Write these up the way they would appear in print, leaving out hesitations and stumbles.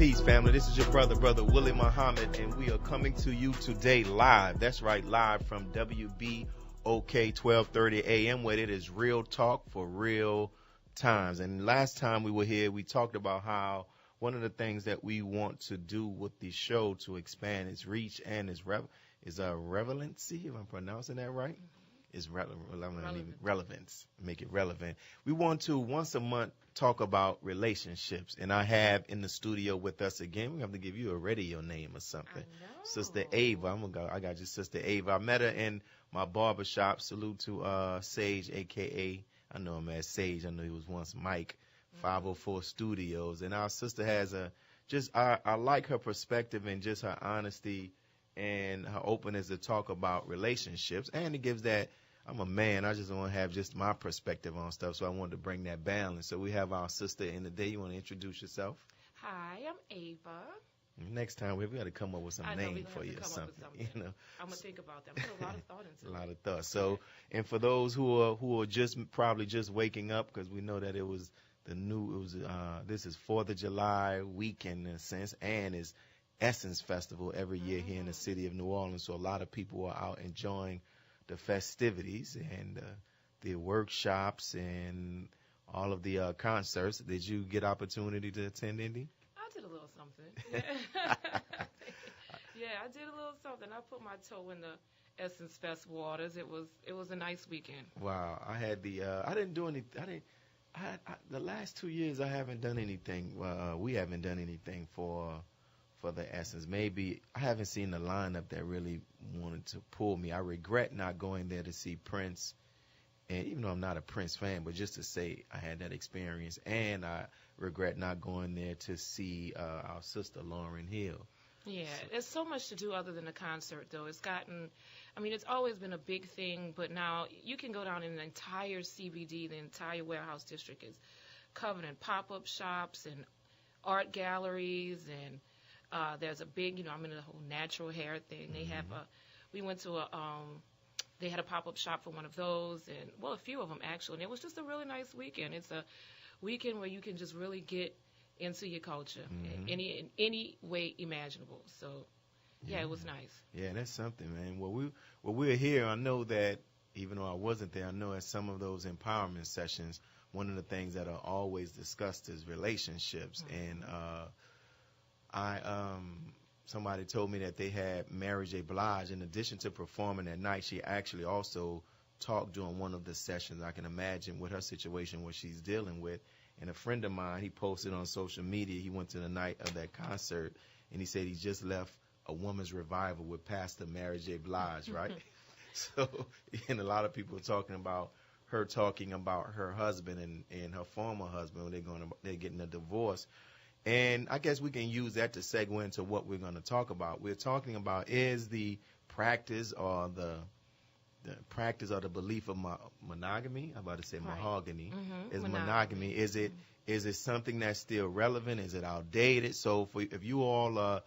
Peace, family. This is your brother Willie Muhammad, and we are coming to you today live. That's right, live from WBOK 1230 AM, where it is real talk for real times. And last time we were here, we talked about how one of the things that we want to do with the show to expand its reach and its relevancy, if I'm pronouncing that right. Is relevance, make it relevant. We want to once a month talk about relationships, and I have in the studio with us again. We have to give you a radio name or something. Sister Ava. I got you, Sister Ava. I met her in my barbershop. Salute to Sage, aka I know him as Sage. I know he was once Mike. 504 Studios, and our sister has I like her perspective and just her honesty and her openness to talk about relationships, and it gives that. I'm a man. I just want to have just my perspective on stuff, so I wanted to bring that balance. So we have our sister in the day. You want to introduce yourself? Hi, I'm Ava. Next time we've got to come up with some name for you or something. You know, I'm gonna think about that. Put a lot of thought into it. A lot of thought. So, and for those who are probably just waking up, because we know that this is 4th of July weekend in a sense, and it's Essence Festival every year here in the city of New Orleans. So a lot of people are out enjoying the festivities and the workshops and all of the concerts. Did you get opportunity to attend any? I did a little something. Yeah, I did a little something. I put my toe in the Essence Fest waters. It was a nice weekend. Wow, I had I didn't do any. The last 2 years I haven't done anything. We haven't done anything for the Essence. Maybe I haven't seen the lineup that really wanted to pull me. I regret not going there to see Prince, and even though I'm not a Prince fan, but just to say I had that experience, and I regret not going there to see our sister Lauryn Hill. Yeah, there's so much to do other than a concert, though. It's always been a big thing, but now you can go down in the entire CBD, the entire warehouse district is covered in pop-up shops and art galleries, and there's a big, I'm in the whole natural hair thing. They have we went to they had a pop-up shop for one of those, and a few of them actually, and it was just a really nice weekend. It's a weekend where you can just really get into your culture in any way imaginable. So, yeah, it was nice. Yeah, that's something, man. Well, we're here. I know that even though I wasn't there, I know at some of those empowerment sessions, one of the things that are always discussed is relationships, and somebody told me that they had Mary J. Blige. In addition to performing that night, she actually also talked during one of the sessions. I can imagine with her situation, what she's dealing with. And a friend of mine, he posted on social media, he went to the night of that concert, and he said he just left a woman's revival with Pastor Mary J. Blige, right? So, and a lot of people are talking about her husband and her former husband when they're getting a divorce. And I guess we can use that to segue into what we're going to talk about. We're talking about is the practice or the practice or the belief of monogamy. I'm about to say mahogany. Is monogamy. Is it something that's still relevant? Is it outdated? So if you all are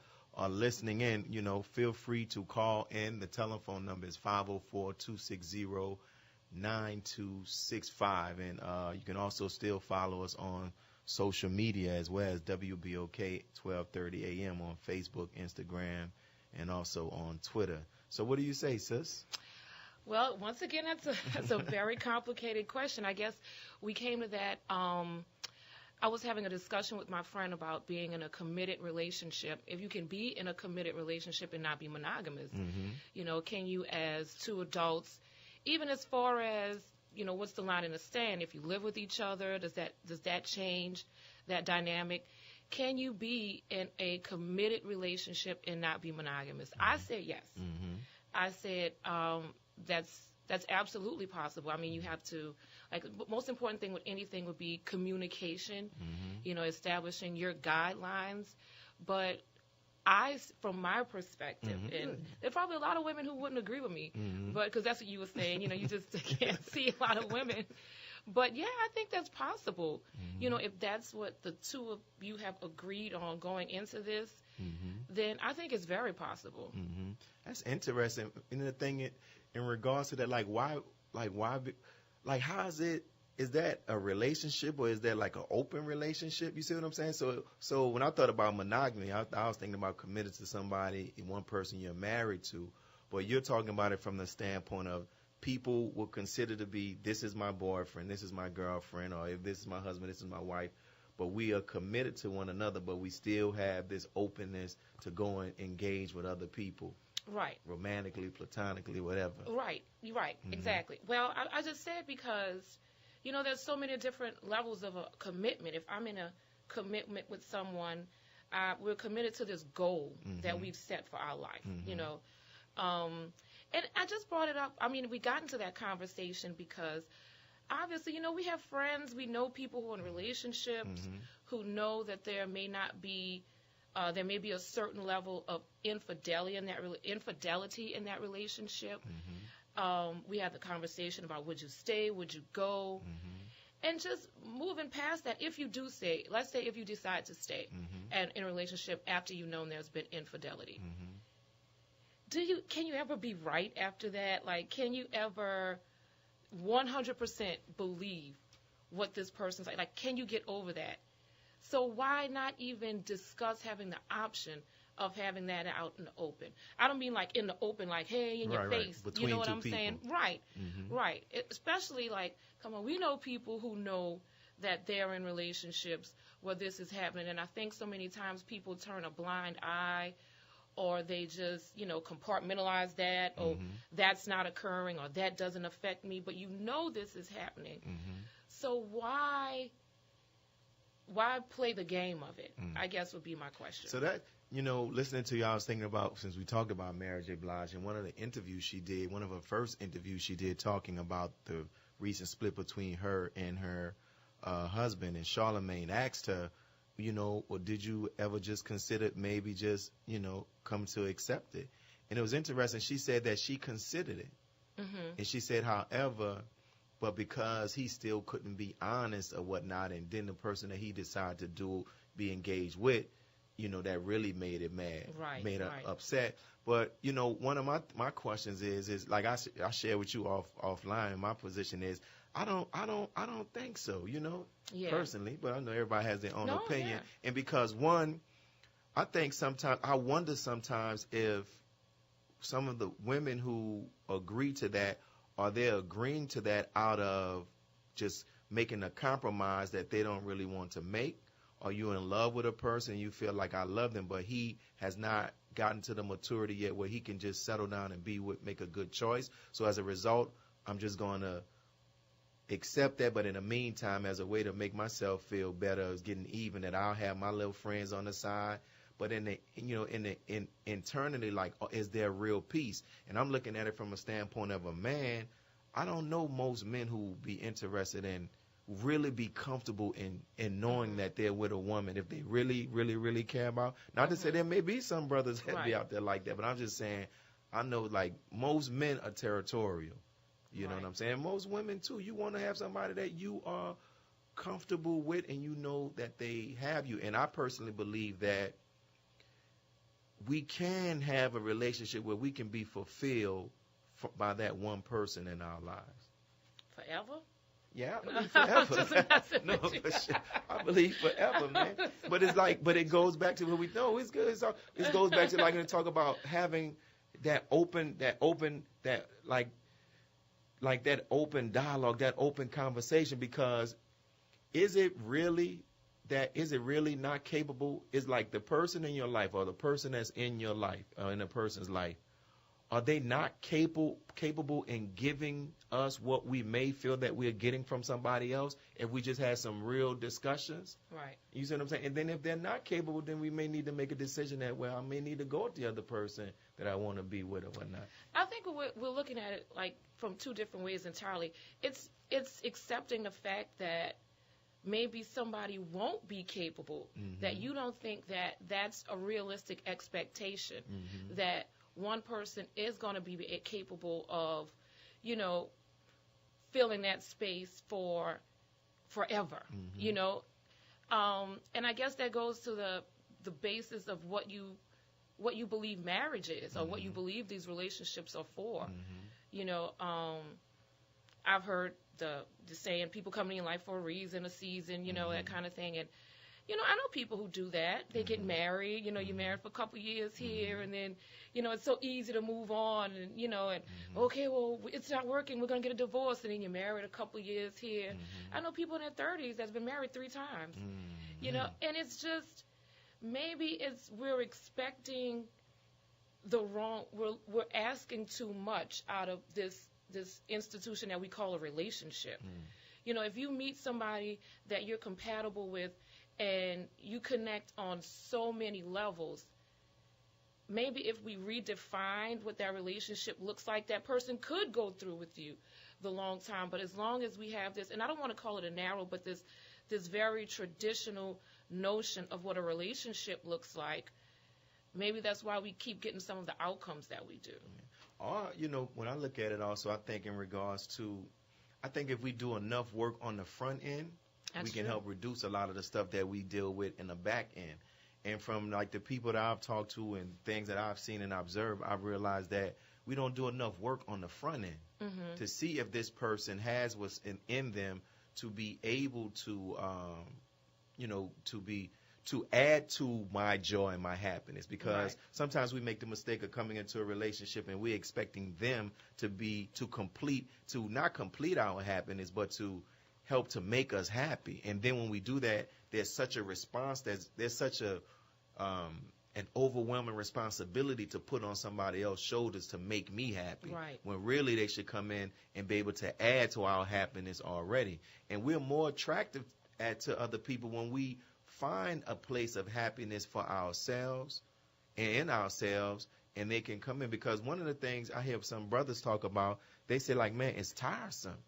listening in, feel free to call in. The telephone number is 504-260-9265. And you can also still follow us on social media as well as WBOK 1230 AM on Facebook, Instagram, and also on Twitter. So what do you say, sis? Well, once again, that's a very complicated question. I guess we came to that. I was having a discussion with my friend about being in a committed relationship. If you can be in a committed relationship and not be monogamous, can you as two adults, even as far as, what's the line in the sand? If you live with each other, does that change that dynamic? Can you be in a committed relationship and not be monogamous? I said yes. I said that's absolutely possible. I mean, you have to, the most important thing with anything would be communication, establishing your guidelines. But from my perspective, and there are probably a lot of women who wouldn't agree with me, but because that's what you were saying, you just can't see a lot of women. But, yeah, I think that's possible. If that's what the two of you have agreed on going into this, then I think it's very possible. That's interesting. And the thing in regards to that, how is it is that a relationship or is that like an open relationship? You see what I'm saying? So when I thought about monogamy, I was thinking about committed to somebody, one person you're married to, but you're talking about it from the standpoint of people will consider to be, this is my boyfriend, this is my girlfriend, or if this is my husband, this is my wife, but we are committed to one another, but we still have this openness to go and engage with other people. Right. Romantically, platonically, whatever. Right. You're right. Mm-hmm. Exactly. Well, I just said because, there's so many different levels of a commitment. If I'm in a commitment with someone, we're committed to this goal mm-hmm. that we've set for our life, mm-hmm. And I just brought it up. I mean, we got into that conversation because obviously, we have friends. We know people who are in relationships mm-hmm. who know that there may be a certain level of infidelity in that relationship. Mm-hmm. We had the conversation about would you stay, would you go, mm-hmm. and just moving past that. If you do stay, let's say if you decide to stay mm-hmm. and in a relationship after you've known there's been infidelity, mm-hmm. Can you ever be right after that? Like, can you ever 100% believe what this person's like? Like, can you get over that? So why not even discuss having the option of having that out in the open? I don't mean like in the open, like, hey, in your face. Between you know what I'm people. saying? Right, mm-hmm. right. Especially like, come on, we know people who know that they're in relationships where this is happening. And I think so many times people turn a blind eye or they just, compartmentalize that, or mm-hmm. that's not occurring, or that doesn't affect me, but this is happening. Mm-hmm. So why play the game of it, I guess would be my question. So that, listening to you, I was thinking about, since we talked about Mary J. Blige, and one of the interviews she did, one of her first interviews she did talking about the recent split between her and her husband, and Charlamagne asked her, or did you ever just consider maybe just, come to accept it? And it was interesting. She said that she considered it. Mm-hmm. And she said, however, but because he still couldn't be honest or whatnot, and then the person that he decided to be engaged with, that really made it mad, made her upset. But, one of my questions is like I shared with you offline, my position is, I don't think so, personally, but I know everybody has their own opinion. Yeah. And because I think I wonder sometimes if some of the women who agree to that, are they agreeing to that out of just making a compromise that they don't really want to make? Are you in love with a person, you feel like I love them, but he has not gotten to the maturity yet where he can just settle down and make a good choice? So as a result, I'm just going to accept that, but in the meantime, as a way to make myself feel better, is getting even, that I'll have my little friends on the side. But internally, like, is there real peace? And I'm looking at it from a standpoint of a man. I don't know most men who be interested in really be comfortable in knowing that they're with a woman if they really, really, really care about. Not to say there may be some brothers that be out there like that, but I'm just saying, I know like most men are territorial. You know what I'm saying? Most women, too. You want to have somebody that you are comfortable with and you know that they have you. And I personally believe that we can have a relationship where we can be fulfilled by that one person in our lives. Forever? Yeah, I believe forever. No, I believe forever, man. But it goes back to what we know. It's good. It goes back to like when we talk about having that open dialogue, that open conversation, because is it really not capable? Is like the person in your life or the person that's in your life or in a person's life, are they not capable in giving us what we may feel that we're getting from somebody else if we just had some real discussions? Right. You see what I'm saying? And then if they're not capable, then we may need to make a decision that, well, I may need to go with the other person that I want to be with or whatnot. I think we're looking at it like from two different ways entirely. It's accepting the fact that maybe somebody won't be capable, that you don't think that that's a realistic expectation, that one person is going to be capable of, filling that space for forever, and I guess that goes to the basis of what you believe marriage is, or what you believe these relationships are for. I've heard the saying, people coming in life for a reason, a season, that kind of thing. And, I know people who do that. They get married, you're married for a couple years here, and then, it's so easy to move on, and, okay, well, it's not working, we're going to get a divorce, and then you're married a couple years here. I know people in their 30s that's been married 3 times, and it's just, maybe we're expecting we're asking too much out of this institution that we call a relationship. If you meet somebody that you're compatible with and you connect on so many levels, maybe if we redefined what that relationship looks like, that person could go through with you the long time. But as long as we have this, and I don't want to call it a narrow, but this very traditional notion of what a relationship looks like, maybe that's why we keep getting some of the outcomes that we do. Or, when I look at it also, I think in regards to, I think if we do enough work on the front end, we can help reduce a lot of the stuff that we deal with in the back end. And from like the people that I've talked to and things that I've seen and observed, I've realized that we don't do enough work on the front end to see if this person has what's in them to be able to, to add to my joy and my happiness. Because sometimes we make the mistake of coming into a relationship and we're expecting them to not complete our happiness, but to help to make us happy. And then when we do that, there's such a response, there's such an overwhelming responsibility to put on somebody else's shoulders to make me happy. Right. When really they should come in and be able to add to our happiness already. And we're more attractive to other people when we find a place of happiness for ourselves and in ourselves, and they can come in. Because one of the things I hear some brothers talk about, they say like, man, it's tiresome.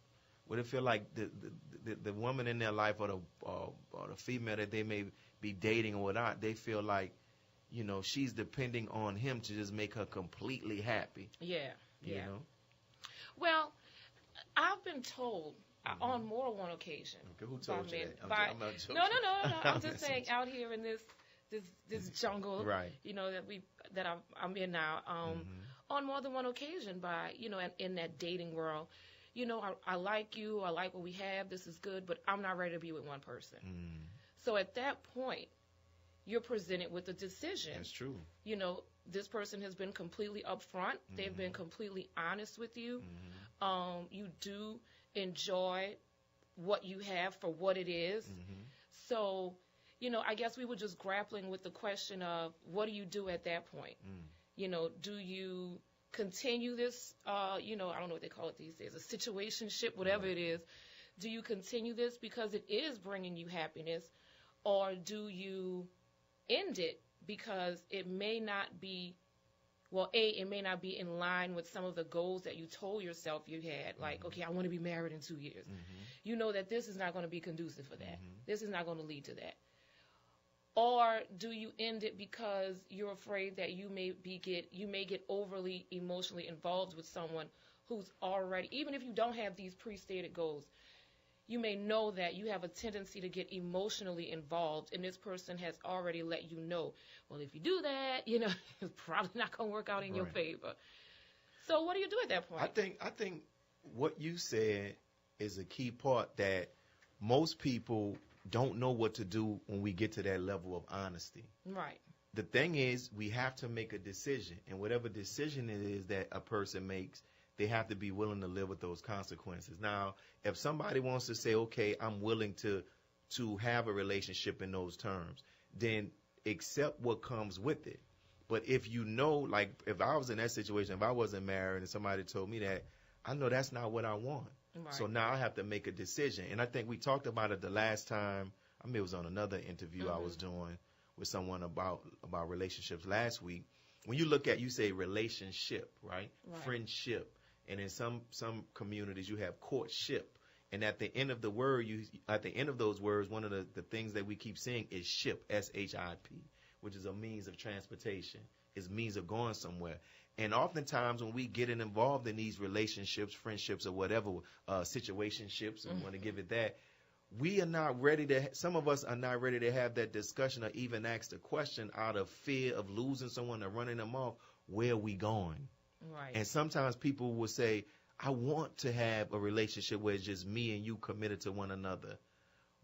Would it feel like the woman in their life or the female that they may be dating or whatnot, they feel like, she's depending on him to just make her completely happy. Yeah. You know? Well, I've been told on more than one occasion. Okay, who told you that? I'm not joking. No. I'm just saying out here in this jungle, right? That I'm in now. On more than one occasion by in that dating world. I like you, I like what we have, this is good, but I'm not ready to be with one person. So at that point, you're presented with a decision. That's true. This person has been completely upfront. They've been completely honest with you. You do enjoy what you have for what it is. So, I guess we were just grappling with the question of what do you do at that point? Do you continue this, I don't know what they call it these days, a situationship, whatever it is. Do you continue this because it is bringing you happiness, or do you end it because it may not be, it may not be in line with some of the goals that you told yourself you had, like, okay, I want to be married in 2 years. You know that this is not going to be conducive for that. This is not going to lead to that. Or do you end it because you're afraid that you may get overly emotionally involved with someone who's already, even if you don't have these pre-stated goals, you may know that you have a tendency to get emotionally involved, and this person has already let you know, well, if you do that, it's probably not going to work out in your favor. So what do you do at that point? I think what you said is a key part, that most people don't know what to do when we get to that level of honesty. Right. The thing is, we have to make a decision, and whatever decision it is that a person makes, they have to be willing to live with those consequences. Now, if somebody wants to say, okay, I'm willing to have a relationship in those terms, then accept what comes with it. But if like if I was in that situation, if I wasn't married and somebody told me that, I know that's not what I want. Right. So now I have to make a decision. And I think we talked about it the last time. I mean, it was on another interview I was doing with someone about relationships last week. When you look at, you say relationship, right? Friendship. And in some communities, you have courtship. And at the end of the word, at the end of those words, one of the things that we keep seeing is ship, S-H-I-P, which is a means of transportation. It's a means of going somewhere. And oftentimes when we get involved in these relationships, friendships, or whatever, situationships, and want to give it that, we are not ready to, some of us are not ready to have that discussion or even ask the question out of fear of losing someone or running them off, where are we going? Right. And sometimes people will say, I want to have a relationship where it's just me and you committed to one another.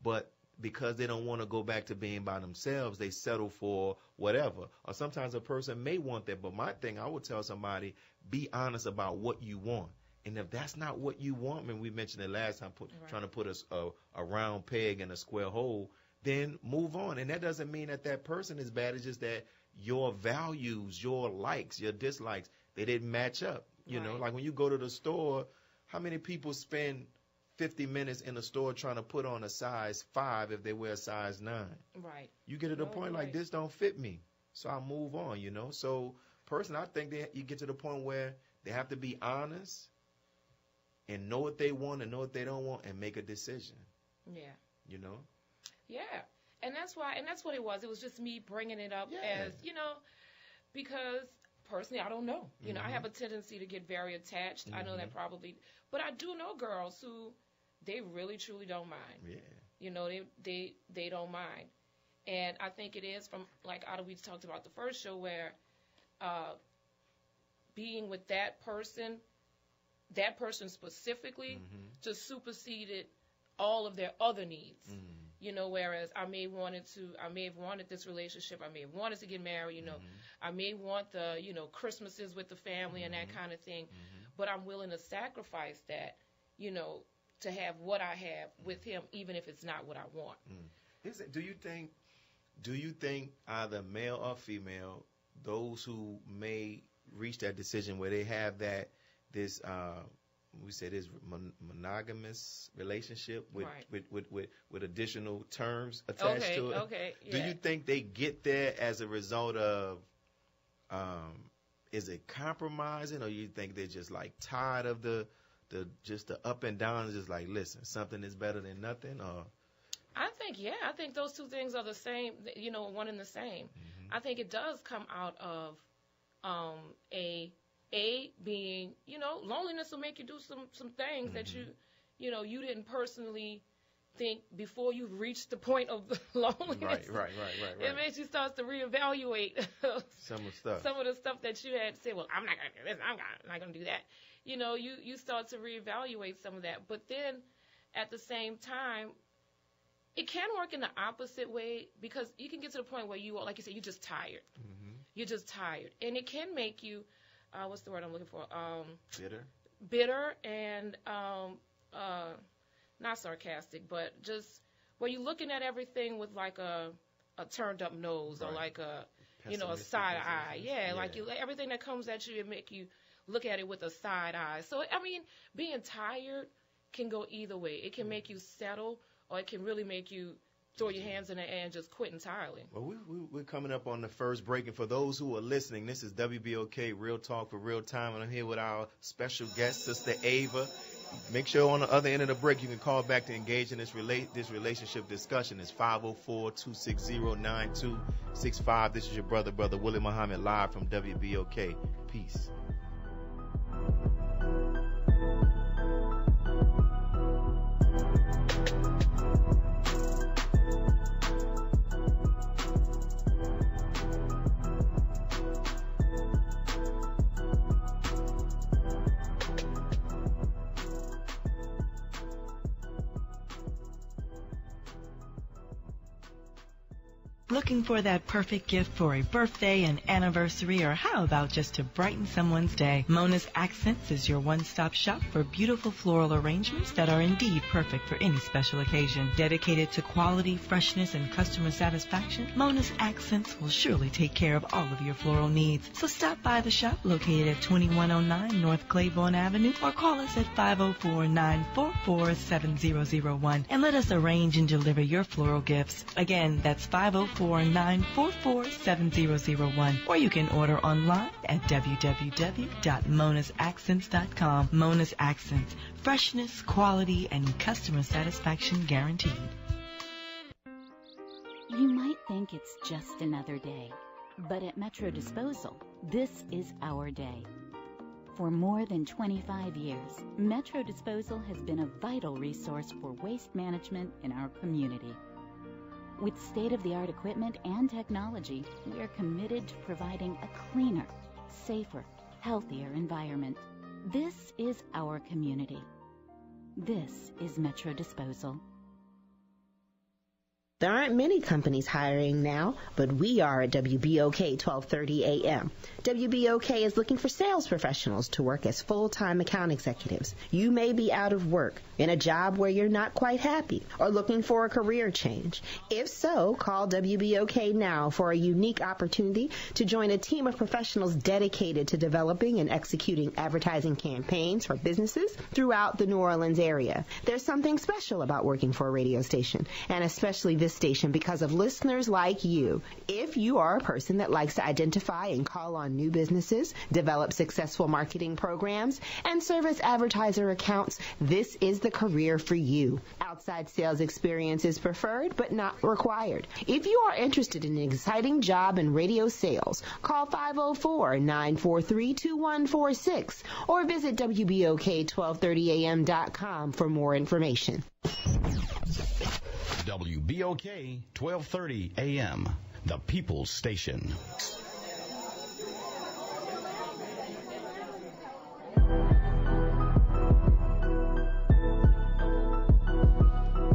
But because they don't want to go back to being by themselves, they settle for whatever. Or sometimes a person may want that. But my thing, I would tell somebody, be honest about what you want. And if that's not what you want, and we mentioned it last time, trying to put a round peg in a square hole, then move on. And that doesn't mean that person is bad. It's just that your values, your likes, your dislikes, they didn't match up. You know, like when you go to the store, how many people spend 50 minutes in the store trying to put on a size 5 if they wear a size 9? Right. You get to the point like, this don't fit me, so I move on, you know. So personally, I think you get to the point where they have to be honest and know what they want and know what they don't want and make a decision. Yeah. You know? Yeah. And that's what it was. It was just me bringing it up as, you know, because personally, I don't know. You know, I have a tendency to get very attached. I know that probably, but I do know girls who they really truly don't mind. Yeah. You know, they don't mind. And I think it is from, like we talked about the first show, where being with that person specifically just superseded all of their other needs. You know, whereas I may have wanted this relationship, I may have wanted to get married, you know, I may want the, you know, Christmases with the family and that kind of thing, but I'm willing to sacrifice that, you know, to have what I have with him, even if it's not what I want. Do you think either male or female, those who may reach that decision where they have this monogamous relationship with additional terms attached to it? Okay. Yeah. Do you think they get there as a result of, is it compromising, or you think they're just like tired of the up and down, just like, listen, something is better than nothing? Or I think those two things are the same, you know, one and the same. I think it does come out of being, you know, loneliness will make you do some things that you know, you didn't personally think before you reached the point of loneliness. Right. It makes you start to reevaluate some of the stuff that you had said, well, I'm not going to do this, I'm not going to do that. You know, you start to reevaluate some of that. But then at the same time, it can work in the opposite way, because you can get to the point where you are, like you said, you're just tired. You're just tired. And it can make you, what's the word I'm looking for? Bitter and not sarcastic, but just where you're looking at everything with like a turned up nose, or like a, you know, a side eye. Yeah, like everything that comes at you, it make you look at it with a side eye. So, I mean, being tired can go either way. It can make you settle, or it can really make you throw your hands in the air and just quit entirely. Well, we're coming up on the first break, and for those who are listening, this is WBOK Real Talk for Real Time, and I'm here with our special guest, Sister Ava. Make sure on the other end of the break you can call back to engage in this relationship discussion. It's 504-260-9265. This is your brother Willie Muhammad, live from WBOK. Peace. Looking for that perfect gift for a birthday, an anniversary, or how about just to brighten someone's day? Mona's Accents is your one-stop shop for beautiful floral arrangements that are indeed perfect for any special occasion. Dedicated to quality, freshness, and customer satisfaction, Mona's Accents will surely take care of all of your floral needs. So stop by the shop located at 2109 North Claiborne Avenue, or call us at 504-944-7001 and let us arrange and deliver your floral gifts. Again, that's 504-944-7001, or you can order online at www.monasaccents.com. Mona's Accents, freshness, quality, and customer satisfaction guaranteed. You might think it's just another day, but at Metro Disposal, this is our day. For more than 25 years, Metro Disposal has been a vital resource for waste management in our community. With state-of-the-art equipment and technology, we are committed to providing a cleaner, safer, healthier environment. This is our community. This is Metro Disposal. There aren't many companies hiring now, but we are at WBOK 1230 AM. WBOK is looking for sales professionals to work as full-time account executives. You may be out of work, in a job where you're not quite happy, or looking for a career change. If so, call WBOK now for a unique opportunity to join a team of professionals dedicated to developing and executing advertising campaigns for businesses throughout the New Orleans area. There's something special about working for a radio station, and especially this station because of listeners like you. If you are a person that likes to identify and call on new businesses, develop successful marketing programs, and service advertiser accounts, this is the career for you. Outside sales experience is preferred but not required. If you are interested in an exciting job in radio sales, call 504-943-2146 or visit WBOK1230am.com for more information. WBOK 1230 AM, the People's Station.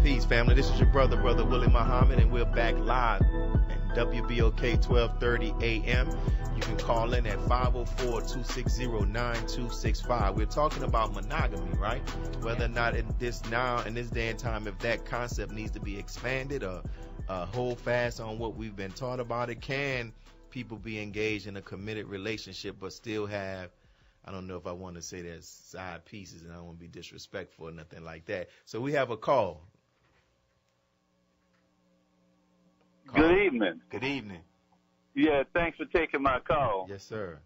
Peace, family. This is your brother Willie Muhammad, and we're back live at WBOK 1230 AM. You can call in at 504-260-9265. We're talking about monogamy, right? Whether or not in this day and time, if that concept needs to be expanded or hold fast on what we've been taught about it. Can people be engaged in a committed relationship but still have, I don't know if I want to say there's side pieces, and I don't want to be disrespectful or nothing like that. So we have a call. Good evening. Good evening. Yeah, thanks for taking my call. Yes, sir.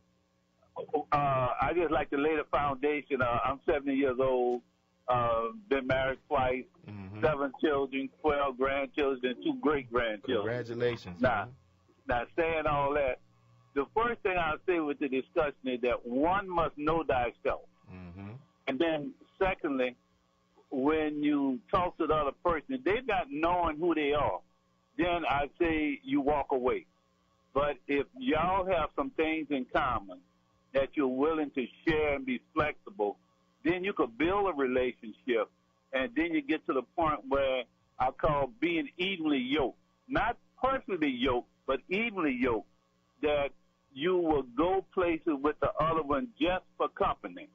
I just like to lay the foundation. I'm 70 years old, been married twice, 7 children, 12 grandchildren, and 2 great-grandchildren. Congratulations. Now, saying all that, the first thing I'll say with the discussion is that one must know thyself. And then, secondly, when you talk to the other person, if they're not knowing who they are, then I say you walk away. But if y'all have some things in common that you're willing to share and be flexible, then you could build a relationship, and then you get to the point where I call being evenly yoked. Not perfectly yoked, but evenly yoked, that you will go places with the other one just for company.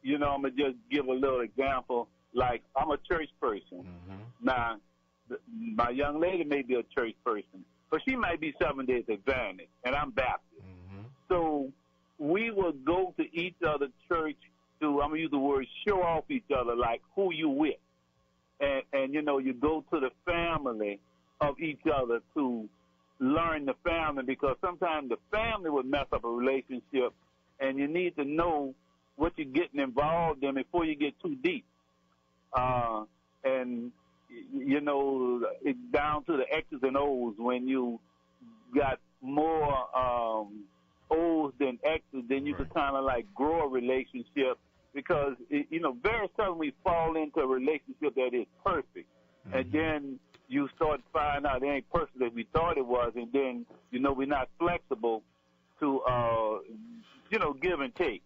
You know, I'm going to just give a little example. Like, I'm a church person. Now, my young lady may be a church person, but she might be Seventh Day Adventist, and I'm Baptist. So we will go to each other's church to, I'm going to use the word, show off each other, like who you with. And, you know, you go to the family of each other to learn the family, because sometimes the family would mess up a relationship, and you need to know what you're getting involved in before you get too deep. And, you know, it's down to the X's and O's. When you got more O's than X's, then you can kind of like grow a relationship, because, you know, very seldom we fall into a relationship that is perfect. And then you start finding out it ain't perfect as we thought it was, and then, you know, we're not flexible to, you know, give and take.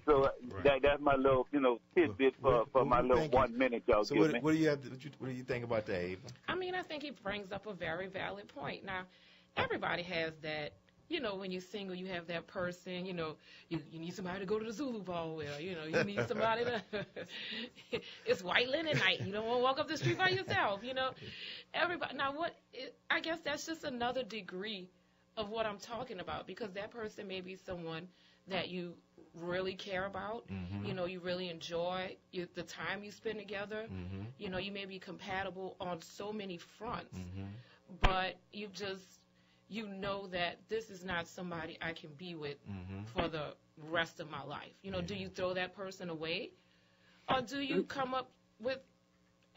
So that's my little, you know, tidbit for my little 1 minute y'all give me. What do you think about that, Ava? I mean, I think he brings up a very valid point. Now, everybody has that. You know, when you're single, you have that person, you know, you need somebody to go to the Zulu ball with, you know, you need somebody to, it's white linen night. You don't want to walk up the street by yourself, you know. Everybody, now I guess that's just another degree of what I'm talking about, because that person may be someone that you really care about, you know, you really enjoy the time you spend together, you know, you may be compatible on so many fronts, but you know that this is not somebody I can be with for the rest of my life. You know, do you throw that person away? Or do you come up with,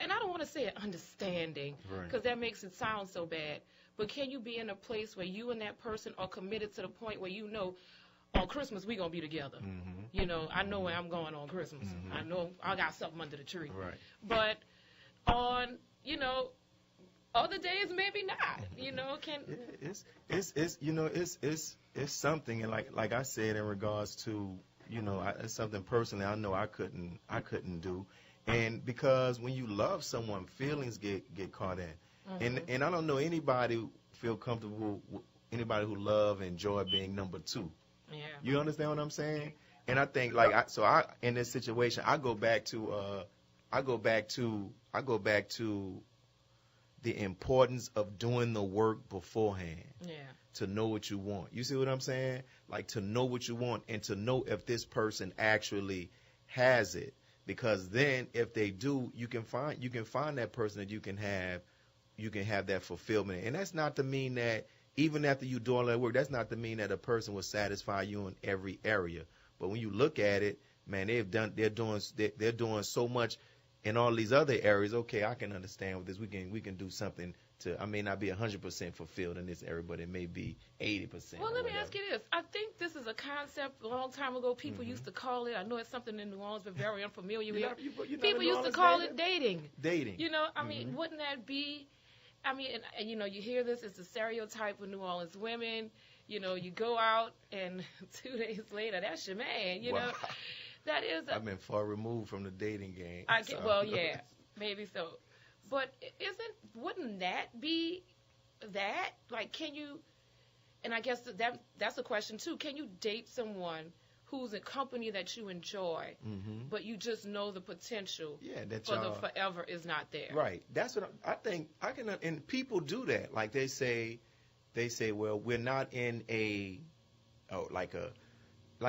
and I don't want to say an understanding, because that makes it sound so bad, but can you be in a place where you and that person are committed to the point where you know, on Christmas we going to be together. You know, I know where I'm going on Christmas. I know I got something under the tree. But on, you know, other days maybe not. You know, it's something, and like I said, in regards to it's something personally I know I couldn't do. And because when you love someone, feelings get caught in. And I don't know anybody who feel comfortable, anybody who love and enjoy being number two. Yeah. You understand what I'm saying? And I think in this situation, I go back to the importance of doing the work beforehand. Yeah. To know what you want. You see what I'm saying? Like to know what you want and to know if this person actually has it. Because then if they do, you can find that person that you can have that fulfillment. And that's not to mean that even after you do all that work, that's not to mean that a person will satisfy you in every area. But when you look at it, man, they're doing so much in all these other areas. Okay, I can understand with this. We can do something I may not be 100% fulfilled in this area, but it may be 80%. Well, let me ask you this. I think this is a concept a long time ago. People used to call it, I know it's something in New Orleans, but very unfamiliar with. People used to call it dating. Dating. I mean, wouldn't that be, and you hear this, it's a stereotype of New Orleans women. You go out and 2 days later, that's your man, Wow. That is I've been far removed from the dating game. Well, yeah, maybe so. But wouldn't that be that? Like, can you, and I guess that's a question too, can you date someone who's a company that you enjoy, but you just know the potential for the forever is not there? Right. That's what I think. And people do that. Like they say, well, we're not in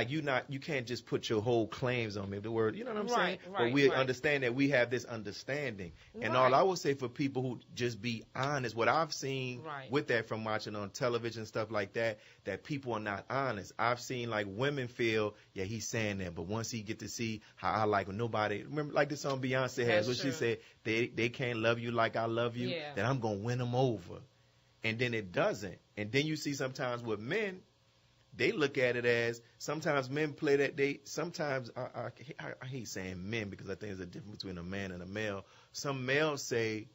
you can't just put your whole claims on me. The word, you know what I'm saying? But we understand that we have this understanding. And all I will say for people who just be honest, what I've seen with that from watching on television, stuff like that people are not honest. I've seen like women feel, yeah, he's saying that, but once he get to see how I like nobody, remember like the song Beyonce has, where she said, they can't love you like I love you, then I'm going to win them over. And then it doesn't. And then you see sometimes with men, they look at it as sometimes men play that. Sometimes I hate saying men because I think there's a difference between a man and a male. Some males say,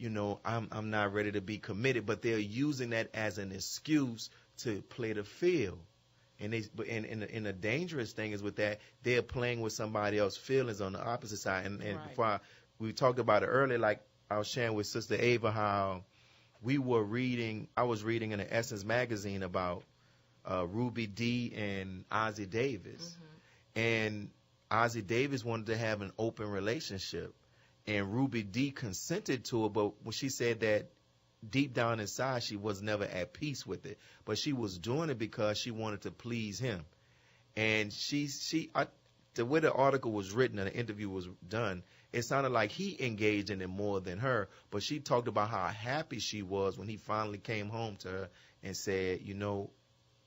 I'm not ready to be committed, but they're using that as an excuse to play the field. And the dangerous thing is with that, they're playing with somebody else's feelings on the opposite side. And before we talked about it earlier, like I was sharing with Sister Ava how I was reading in the Essence magazine about Ruby D and Ozzie Davis. And Ozzie Davis wanted to have an open relationship. And Ruby D consented to it, but when she said that deep down inside she was never at peace with it. But she was doing it because she wanted to please him. And the way the article was written and the interview was done, it sounded like he engaged in it more than her. But she talked about how happy she was when he finally came home to her and said,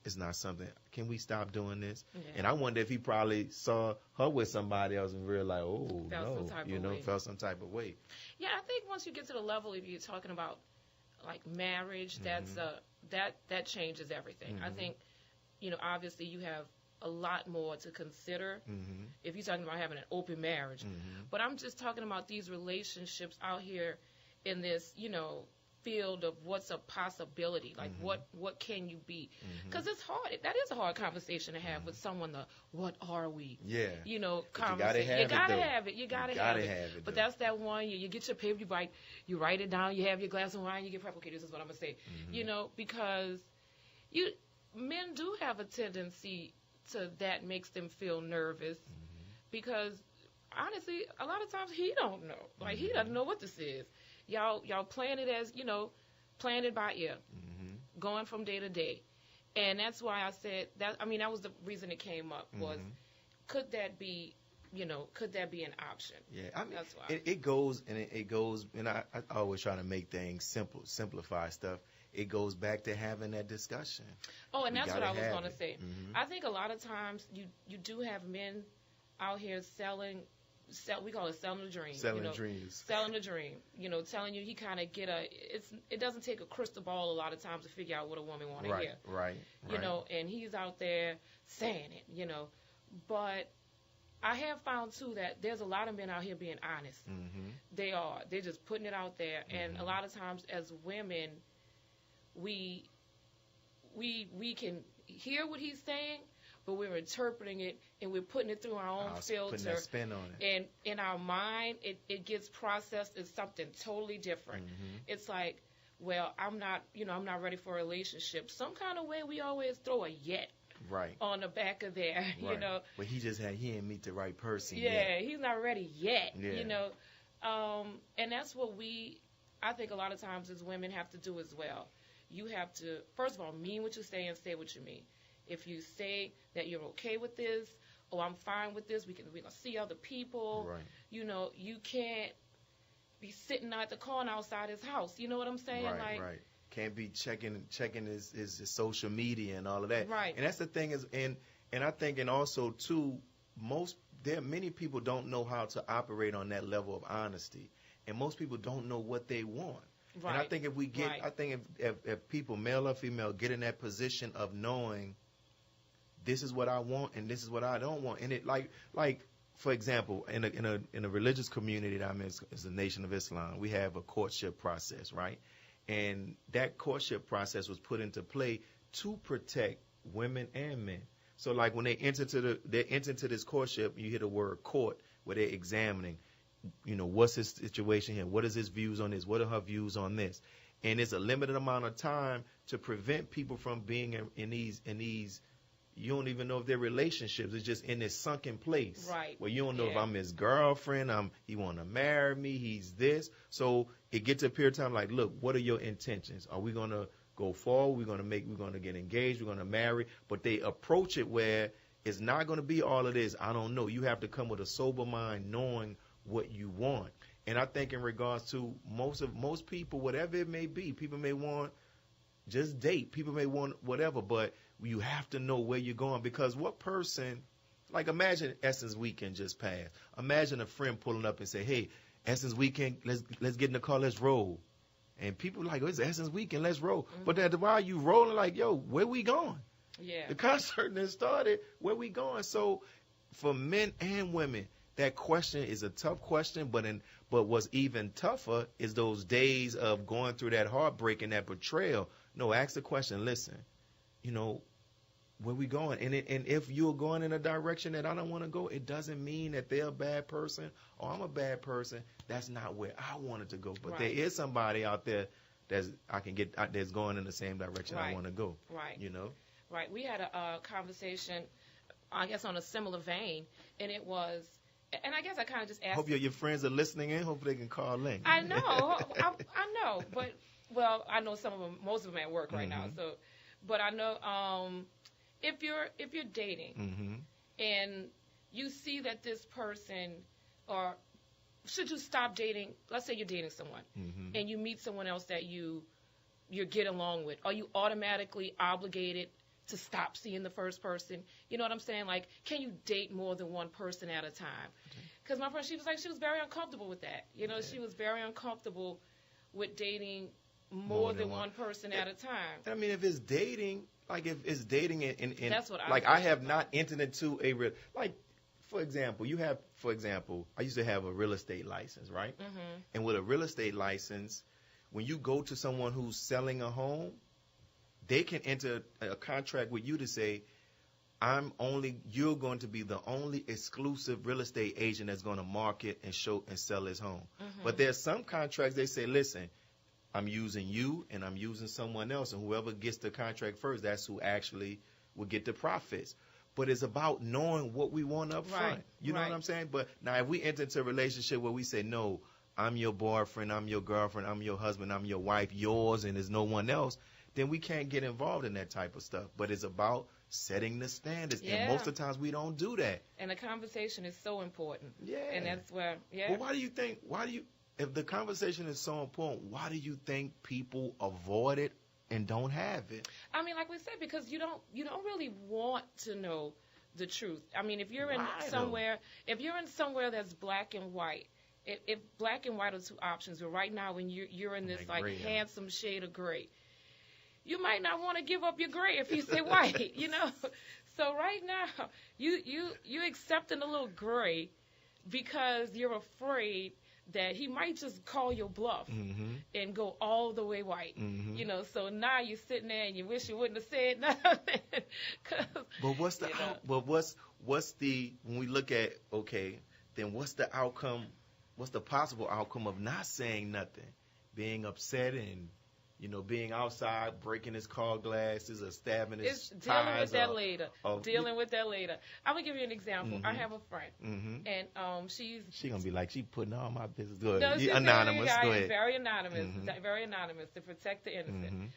it's not something, can we stop doing this? Yeah. And I wonder if he probably saw her with somebody else and realized, felt some type of way. Yeah, I think once you get to the level, if you're talking about like marriage, that's that changes everything. I think, obviously you have a lot more to consider if you're talking about having an open marriage. But I'm just talking about these relationships out here in this, field of what's a possibility, like what can you be? Because it's hard. That is a hard conversation to have with someone. What are we? Yeah. Conversation. You gotta have it. You gotta have it. But that's that one. You get your paper, you write it down. You have your glass of wine. You get prep. Okay, this is what I'm gonna say. Because men do have a tendency to that makes them feel nervous because honestly, a lot of times he don't know. Like he doesn't know what this is. Y'all playing it as, playing it by ear, going from day to day. And that's why I said that, that was the reason it came up was, could that be an option? Yeah, that's why. It goes, and I always try to make things simplify stuff. It goes back to having that discussion. Oh, and that's what I was going to say. I think a lot of times you do have men out here we call it selling the dream. Selling the dreams. Selling the dream. Telling you he kind of it doesn't take a crystal ball a lot of times to figure out what a woman want to hear. Right. And he's out there saying it, But I have found, too, that there's a lot of men out here being honest. They are. They're just putting it out there. And a lot of times as women, we can hear what he's saying, but we're interpreting it and we're putting it through our own filter. Putting that spin on it. And in our mind, it gets processed as something totally different. Mm-hmm. It's like, well, I'm not ready for a relationship. Some kind of way we always throw a yet on the back of there, you know. But he didn't meet the right person yet. Yeah, he's not ready yet, you know. And that's what I think a lot of times as women have to do as well. You have to, first of all, mean what you say and say what you mean. If you say that you're okay with this, or I'm fine with this, we're gonna see other people. Right. You know, you can't be sitting at the corner outside his house. You know what I'm saying? Right. Can't be checking his social media and all of that. Right. And that's the thing is, and I think, and also too, many people don't know how to operate on that level of honesty, and most people don't know what they want. Right. And I think if people, male or female, get in that position of knowing this is what I want and this is what I don't want, and it like for example, in a religious community that I'm in, is the Nation of Islam, we have a courtship process, right? And that courtship process was put into play to protect women and men. So like when they enter into this courtship, you hear the word court, where they're examining, you know, what's his situation here? What is his views on this? What are her views on this? And it's a limited amount of time to prevent people from being in these, you don't even know if they're relationships. It's just in this sunken place. Right. Where you don't know if I'm his girlfriend, he want to marry me, he's this. So it gets to a period of time like, look, what are your intentions? Are we going to go forward? We're going to get engaged. We're going to marry. But they approach it where it's not going to be all of this. I don't know. You have to come with a sober mind knowing what you want. And I think in regards to most people, whatever it may be, people may want just date. People may want whatever, but you have to know where you're going, because what person, like imagine Essence Weekend just passed. Imagine a friend pulling up and say, hey, Essence Weekend, let's get in the car, let's roll. And people like, oh, it's Essence Weekend, let's roll. Mm-hmm. But then while you rolling, like, yo, where we going? Yeah. The concert then started, where we going? So for men and women, that question is a tough question, but what's even tougher is those days of going through that heartbreak and that betrayal. No, ask the question, listen, you know, where we going? And if you're going in a direction that I don't want to go, it doesn't mean that they're a bad person or I'm a bad person. That's not where I wanted to go. But there is somebody out there that's going in the same direction I want to go. Right. You know? Right. We had a conversation, I guess, on a similar vein, and it was, and I guess I kind of just asked. Hope your friends are listening in. Hope they can call in. I know. I know. But, well, I know some of them, most of them at work right now. So, but I know if you're dating and you see that this person, or should you stop dating? Let's say you're dating someone and you meet someone else that you're getting along with. Are you automatically obligated to stop seeing the first person? You know what I'm saying? Like, can you date more than one person at a time? Because my friend, she was very uncomfortable with that. You know, she was very uncomfortable with dating more than one person at a time. I mean, if it's dating, like if it's dating and that's what I have not entered into a real, like, for example, I used to have a real estate license, right? Mm-hmm. And with a real estate license, when you go to someone who's selling a home, they can enter a contract with you to say, you're going to be the only exclusive real estate agent that's going to market and show and sell his home. Mm-hmm. But there's some contracts they say, listen, I'm using you and I'm using someone else, and whoever gets the contract first, that's who actually will get the profits. But it's about knowing what we want up front. You know what I'm saying? But now if we enter into a relationship where we say, no, I'm your boyfriend, I'm your girlfriend, I'm your husband, I'm your wife, yours, and there's no one else, then we can't get involved in that type of stuff. But it's about setting the standards. Yeah. And most of the times we don't do that. And the conversation is so important. Yeah. And that's where, Well, if the conversation is so important, why do you think people avoid it and don't have it? I mean, like we said, because you don't really want to know the truth. I mean, if you're in somewhere that's black and white, if black and white are two options, but right now when you're in this handsome shade of gray, you might not want to give up your gray if you say white, you know. So right now you accepting a little gray because you're afraid that he might just call your bluff and go all the way white, you know. So now you're sitting there and you wish you wouldn't have said nothing. But what's the what's the when we look at then what's the outcome? What's the possible outcome of not saying nothing, being upset and being outside, breaking his car glasses or stabbing his dealing tires? With that later. Dealing with that later. I'm gonna give you an example. I have a friend, and she's gonna be like, she putting all my business. Go ahead. No, she's anonymous. Go ahead. Very anonymous. Very anonymous to protect the innocent.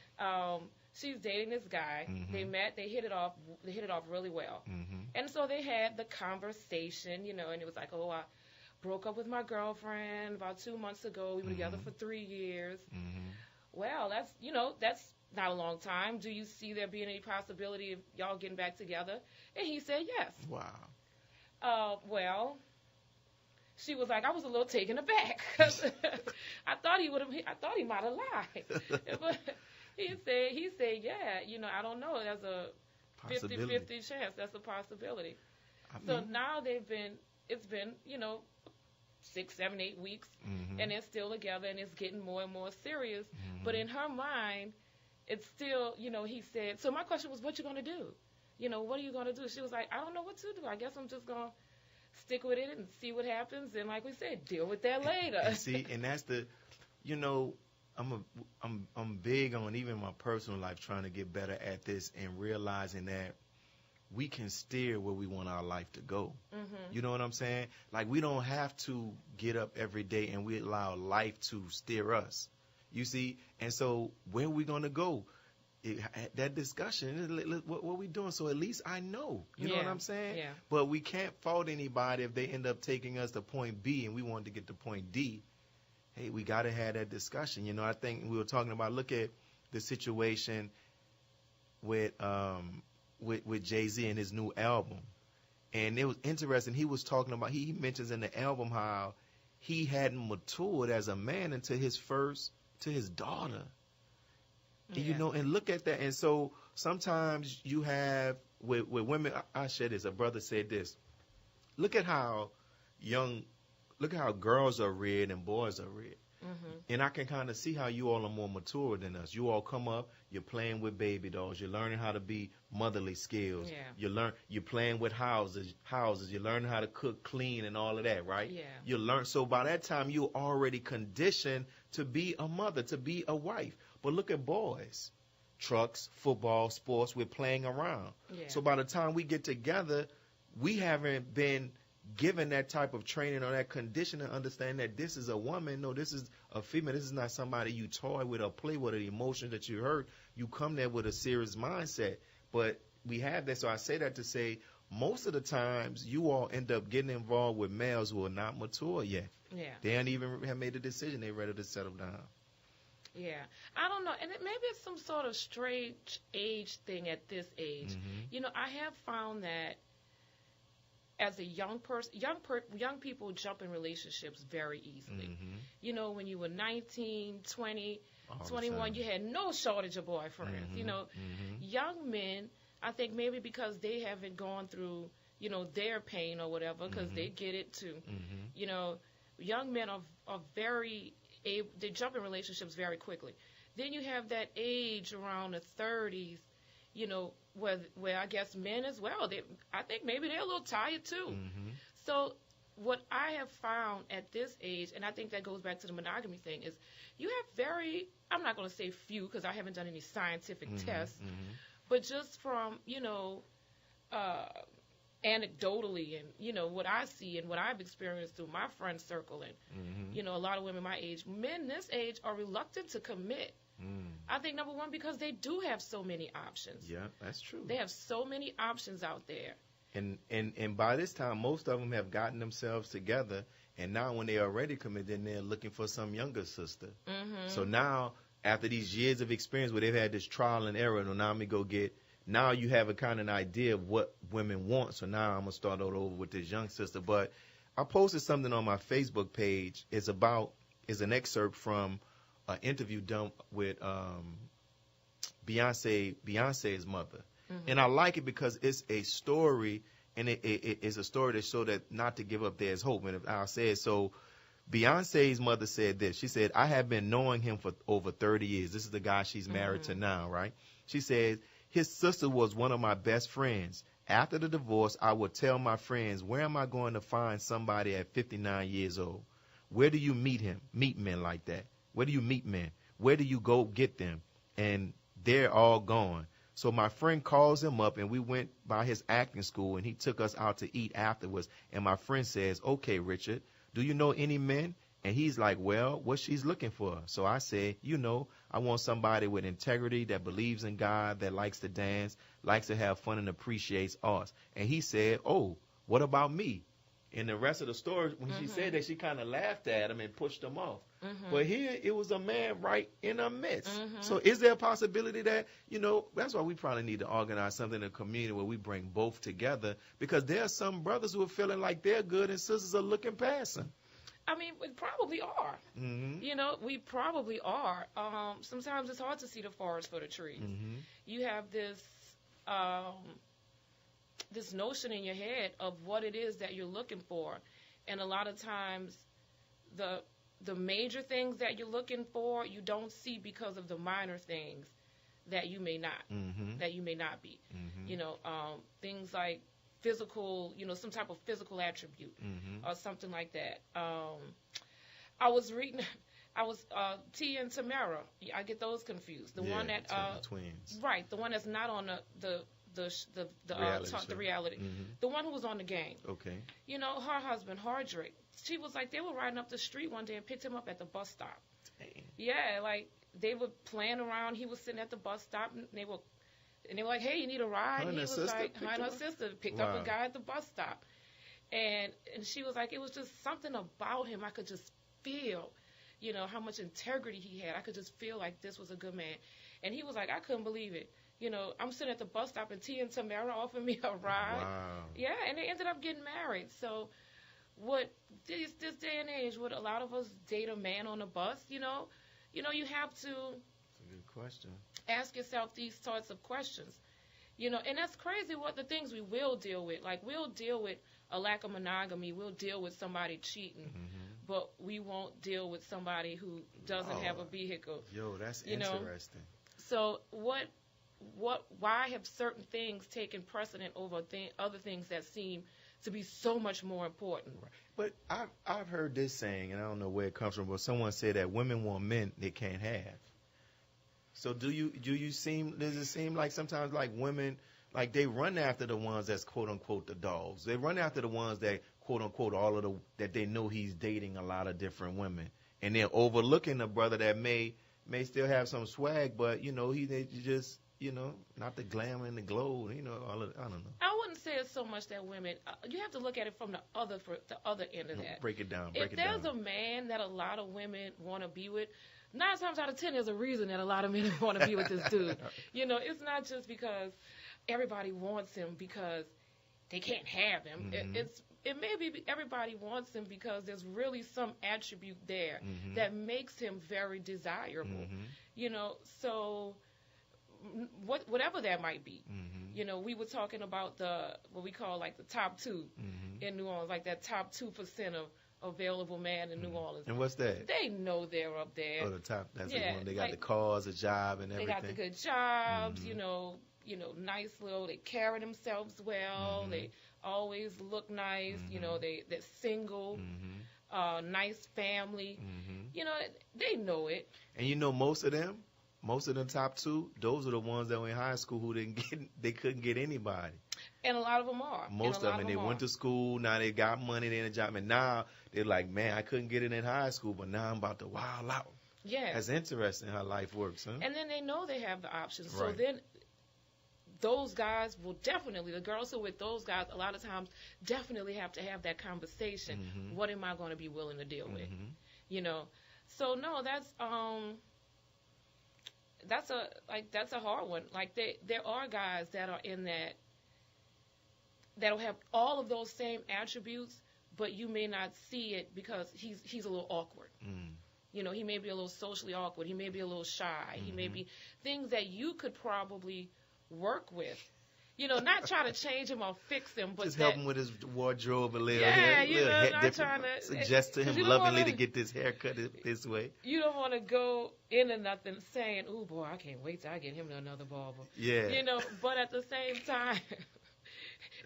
She's dating this guy. They met. They hit it off. They hit it off really well. And so they had the conversation, and it was like, I broke up with my girlfriend about 2 months ago. We were together for 3 years. Well, that's not a long time. Do you see there being any possibility of y'all getting back together? And he said yes. Wow. Well, she was like, I was a little taken aback because I thought he might have lied. But he said, yeah, I don't know. There's a 50-50 chance. That's a possibility. So now it's been 6, 7, 8 weeks, and they're still together, and it's getting more and more serious. But in her mind, it's still, he said, so my question was, what you going to do? What are you going to do? She was like, I don't know what to do. I guess I'm just going to stick with it and see what happens. And like we said, deal with that later. And that's the, I'm big on even my personal life trying to get better at this and realizing that we can steer where we want our life to go. You know what I'm saying? Like, we don't have to get up every day and we allow life to steer us. You see? And so where are we going to go? That discussion, what we doing? So at least I know. You know what I'm saying? Yeah. But we can't fault anybody if they end up taking us to point B and we want to get to point D. Hey, we got to have that discussion. I think we were talking about, look at the situation with Jay-Z and his new album. And it was interesting. He was talking about, he mentions in the album how he hadn't matured as a man until to his daughter. Yeah. And look at that. And so sometimes you have, with women, I shared this, a brother said this, look at how girls are reared and boys are reared. And I can kind of see how you all are more mature than us. You all come up, you're playing with baby dolls, you're learning how to be motherly skills. Yeah. You're playing with houses, you're learning how to cook, clean, and all of that, right? Yeah. So by that time you're already conditioned to be a mother, to be a wife. But look at boys. Trucks, football, sports, we're playing around. Yeah. So by the time we get together, we haven't been given that type of training or that condition to understand that this is a woman. No, this is a female. This is not somebody you toy with or play with, or the emotions that you hurt. You come there with a serious mindset. But we have that. So I say that to say most of the times you all end up getting involved with males who are not mature yet. Yeah. They don't even have made a decision. They're ready to settle down. Yeah. I don't know. And maybe it's some sort of strange age thing at this age. I have found that as a young person, young people jump in relationships very easily. When you were 19, 20, 21, you had no shortage of boyfriends. Young men, I think maybe because they haven't gone through, their pain or whatever, because they get it too. Young men are very able, they jump in relationships very quickly. Then you have that age around the 30s, where I guess men as well, I think maybe they're a little tired too. So what I have found at this age, and I think that goes back to the monogamy thing, is you have I'm not going to say few because I haven't done any scientific tests, but just from, anecdotally and, what I see and what I've experienced through my friend circle and, a lot of women my age, men this age are reluctant to commit. I think, number one, because they do have so many options. Yeah, that's true. They have so many options out there. And by this time, most of them have gotten themselves together, and now when they are already committed, they're looking for some younger sister. So now, after these years of experience where they've had this trial and error, now you have a kind of an idea of what women want. So now I'm going to start all over with this young sister. But I posted something on my Facebook page. It's an excerpt from an interview done with Beyonce's mother. And I like it because it's a story, and it's a story that shows that not to give up, there's hope. And I'll say it. So Beyonce's mother said this. She said, I have been knowing him for over 30 years. This is the guy she's married to now, right? She said, His sister was one of my best friends. After the divorce, I would tell my friends, where am I going to find somebody at 59 years old? Where do you meet men like that? Where do you meet men? Where do you go get them? And they're all gone. So my friend calls him up, and we went by his acting school, and he took us out to eat afterwards. And my friend says, okay, Richard, do you know any men? And he's like, well, what she's looking for? So I say, I want somebody with integrity that believes in God, that likes to dance, likes to have fun, and appreciates arts. And he said, oh, what about me? In the rest of the story, when she said that, she kind of laughed at him and pushed him off. But here, it was a man right in our midst. So is there a possibility that, that's why we probably need to organize something in a community where we bring both together, because there are some brothers who are feeling like they're good and sisters are looking past them. I mean, we probably are. We probably are. Sometimes it's hard to see the forest for the trees. You have this this notion in your head of what it is that you're looking for, and a lot of times the major things that you're looking for you don't see because of the minor things that you may not be. Things like physical, some type of physical attribute or something like that. I was T and Tamara. I get those confused. The one that twins. Right, the one that's not on the reality. The one who was on the game. Okay. Her husband, Hardrick, she was like, they were riding up the street one day and picked him up at the bus stop. Dang. Yeah, like they were playing around. He was sitting at the bus stop, and they were like, hey, you need a ride? And he was like, her and her sister picked up a guy at the bus stop. And she was like, it was just something about him. I could just feel, how much integrity he had. I could just feel like this was a good man. And he was like, I couldn't believe it. I'm sitting at the bus stop, and T and Tamara offered me a ride. Wow. Yeah, and they ended up getting married. So this day and age, would a lot of us date a man on a bus? You have to... That's a good question. Ask yourself these sorts of questions. And that's crazy what the things we will deal with. Like, we'll deal with a lack of monogamy. We'll deal with somebody cheating. But we won't deal with somebody who doesn't have a vehicle. Yo, that's interesting. So why have certain things taken precedent over other things that seem to be so much more important? Right. But I've heard this saying, and I don't know where it comes from, but someone said that women want men they can't have. So does it seem like sometimes like women, like they run after the ones that's quote unquote the dogs. They run after the ones that quote unquote that they know he's dating a lot of different women, and they're overlooking the brother that may still have some swag, but they just not the glamour and the glow, I don't know. I wouldn't say it's so much that women. You have to look at it from the other end of that. Break it down. If there's a man that a lot of women want to be with, 9 times out of 10, there's a reason that a lot of men want to be with this dude. It's not just because everybody wants him because they can't have him. It may be everybody wants him because there's really some attribute there that makes him very desirable. So whatever that might be. We were talking about what we call like the top 2 in New Orleans, like that top 2% of available man in New Orleans. And what's that? They know they're up there. Oh, the top. That's the one. They got the cars, a job, and everything. They got the good jobs. Nice little. They carry themselves well. They always look nice. They're single. Nice family. They know it. And most of them. Most of the top 2, those are the ones that were in high school who they couldn't get anybody. And a lot of them are. Most of them, and they went to school, now they got money, they in a job, and now they're like, man, I couldn't get it in high school, but now I'm about to wild out. Yeah. That's interesting how life works, huh? And then they know they have the options. Right. So then those guys will definitely, the girls who are with those guys, a lot of times definitely have to have that conversation. What am I going to be willing to deal with? So no, that's a hard one. Like there are guys that are in that'll have all of those same attributes, but you may not see it because he's a little awkward. He may be a little socially awkward. He may be a little shy. He may be things that you could probably work with. not try to change him or fix him, but just help him with his wardrobe a little. Yeah, not trying to suggest to him lovingly to get this haircut this way. You don't want to go into nothing saying, "Oh boy, I can't wait till I get him to another barber." Yeah. But at the same time,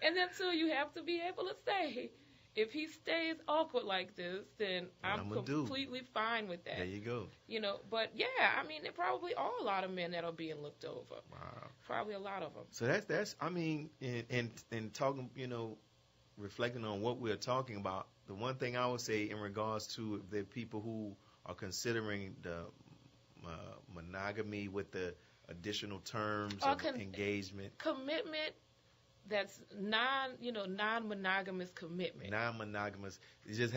and then too, you have to be able to say, if he stays awkward like this, then I'm completely fine with that. There you go. But yeah, I mean, there probably are a lot of men that are being looked over. Wow. Probably a lot of them. So that's I mean, in talking, reflecting on what we're talking about, the one thing I would say in regards to the people who are considering the monogamy with the additional terms of engagement. Commitment. That's non-monogamous commitment. Non-monogamous. It's just